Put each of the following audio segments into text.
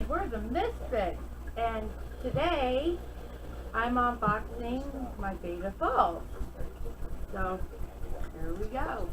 we're the Misfits, and today I'm unboxing my Betta Falls. So here we go.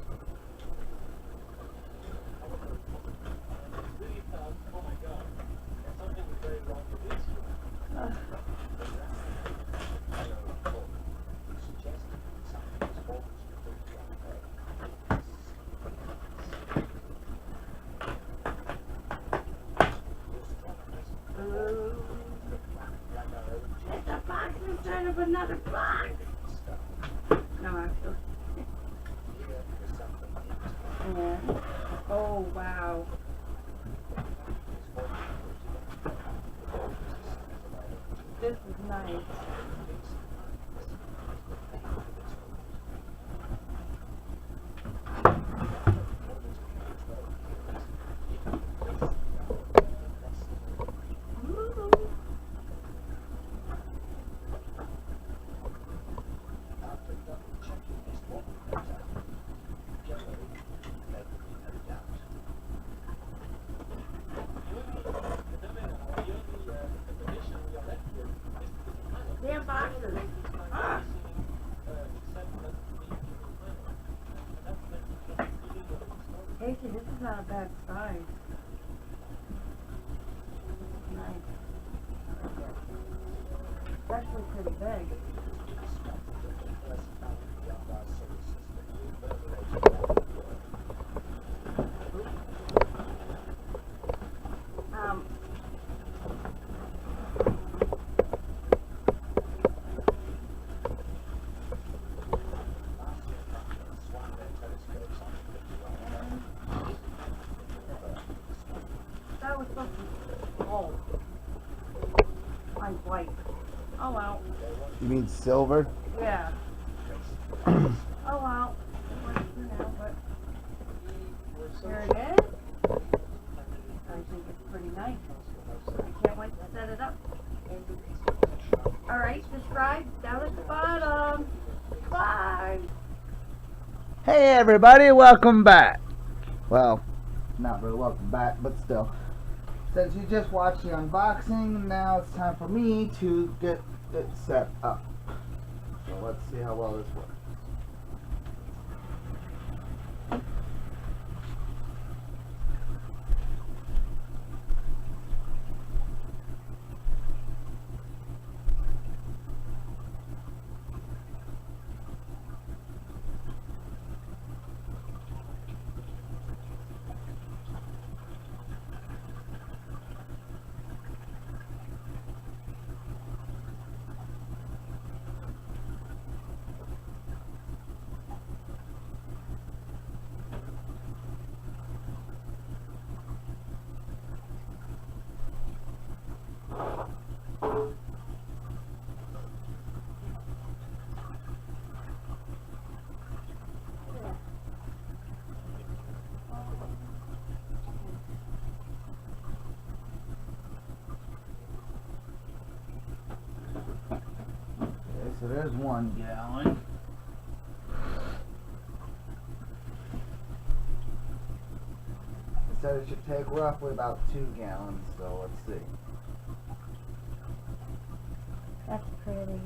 It's a box inside of another box. No, actually. And, oh wow. This is nice. Damn boxes. Ah. Casey, this is not a bad size. This is nice. It's actually pretty big. That was supposed to be gold. Mine's white. Oh well. You mean silver? Yeah. Oh well. But here it is. I think it's pretty nice. I can't wait to set it up. Alright, subscribe down at the bottom. Bye. Hey everybody, welcome back. Well, not really welcome back, but still. Since you just watched the unboxing, now it's time for me to get it set up. So let's see how well this works. So there's 1 gallon. It said it should take roughly about 2 gallons, so let's see. That's pretty.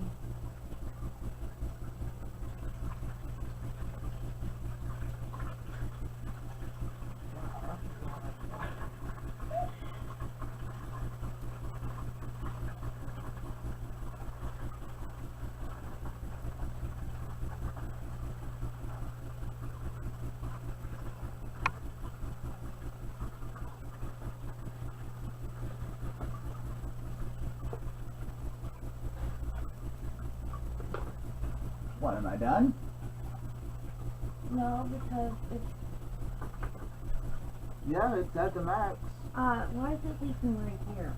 What, am I done? No, because it's Yeah, it's at the max. why is it leaking right here?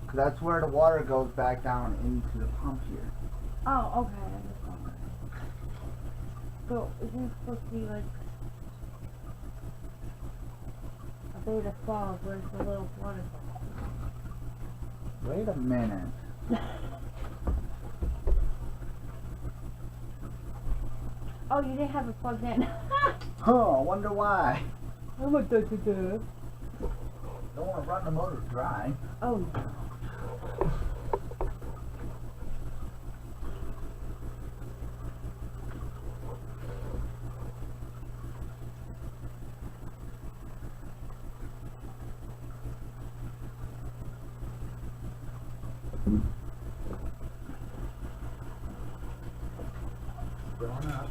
'Cause that's where the water goes back down into the pump here. Oh, okay, I just wondered. So isn't it supposed to be like a Betta Falls? Where's the little waterfall? Wait a minute. Oh, you didn't have it plugged in. Huh, I wonder why. Oh, what does it do? Don't want to run the motor dry. Oh no. Going up.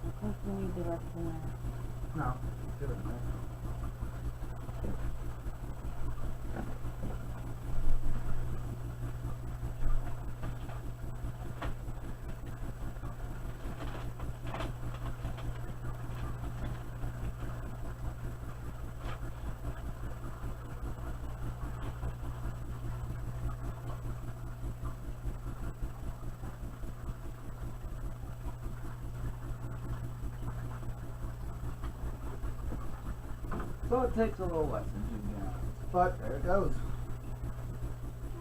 I think we need the rest in there. No, give it a minute. So it takes a little lesson to be honest. But there it goes.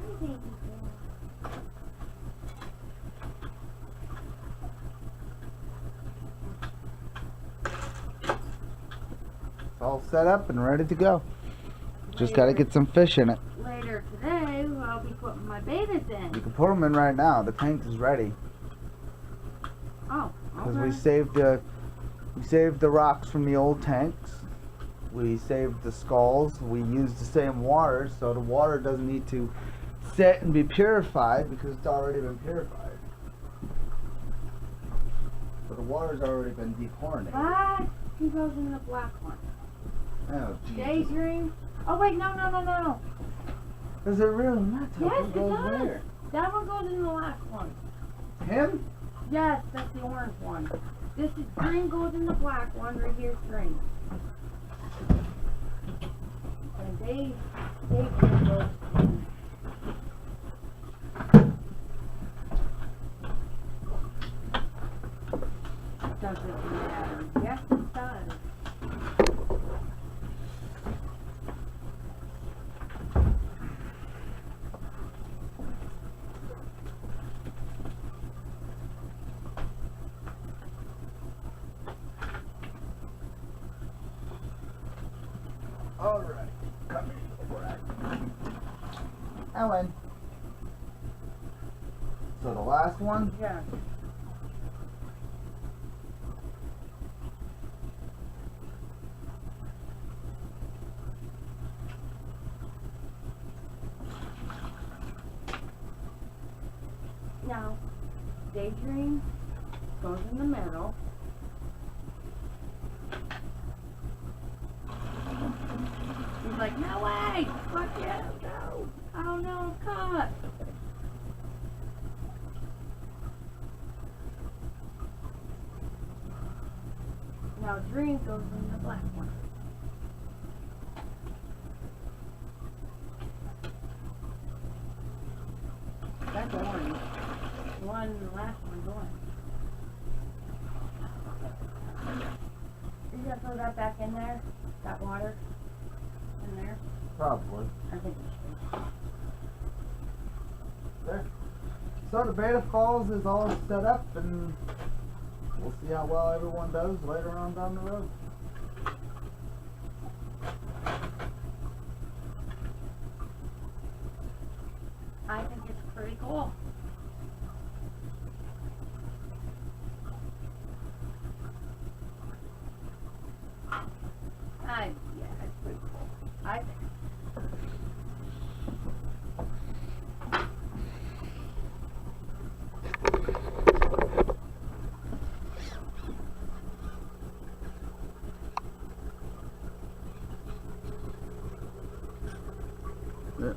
I think you It's all set up and ready to go. Just gotta get some fish in it. Later today, I'll be putting my bettas You in. can put them in right now. The tank is ready. Oh, Because okay. we saved the rocks from the old tanks. We saved the skulls. We used the same water, so the water doesn't need to sit and be purified because it's already been purified. So the water's already been dechlorinated. Ah, he goes in the black one. Oh, Jesus. Daydream. Oh wait, no. Does it really matter? Yes, Who it goes does. where? That one goes in the last one. Him? Yes, that's the orange one. This is green goes in the black one. Right here's green. And Daydream goes in. Doesn't matter. Yes, it does. Alright. Come here. Alright. Ellen. So the last one? Yeah. Now, Daydream goes in the middle. He's like, no way! Fuck yeah, no! Oh no, I'm caught! Now, Dream goes in the black one. That's orange. The one, the last one's orange. You gonna throw that back in there? That water? In there? Probably. I think we should. There. So the Beta Falls is all set up and we'll see how well everyone does later on down the road. I think it's pretty cool. Yeah, it's pretty cool. I think.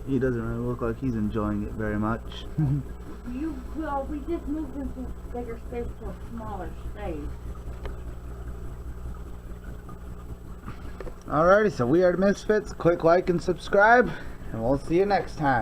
He doesn't really look like he's enjoying it very much. Well, we just moved into a bigger space to a smaller space. Alrighty, so we are the Misfits. Click like and subscribe, and we'll see you next time.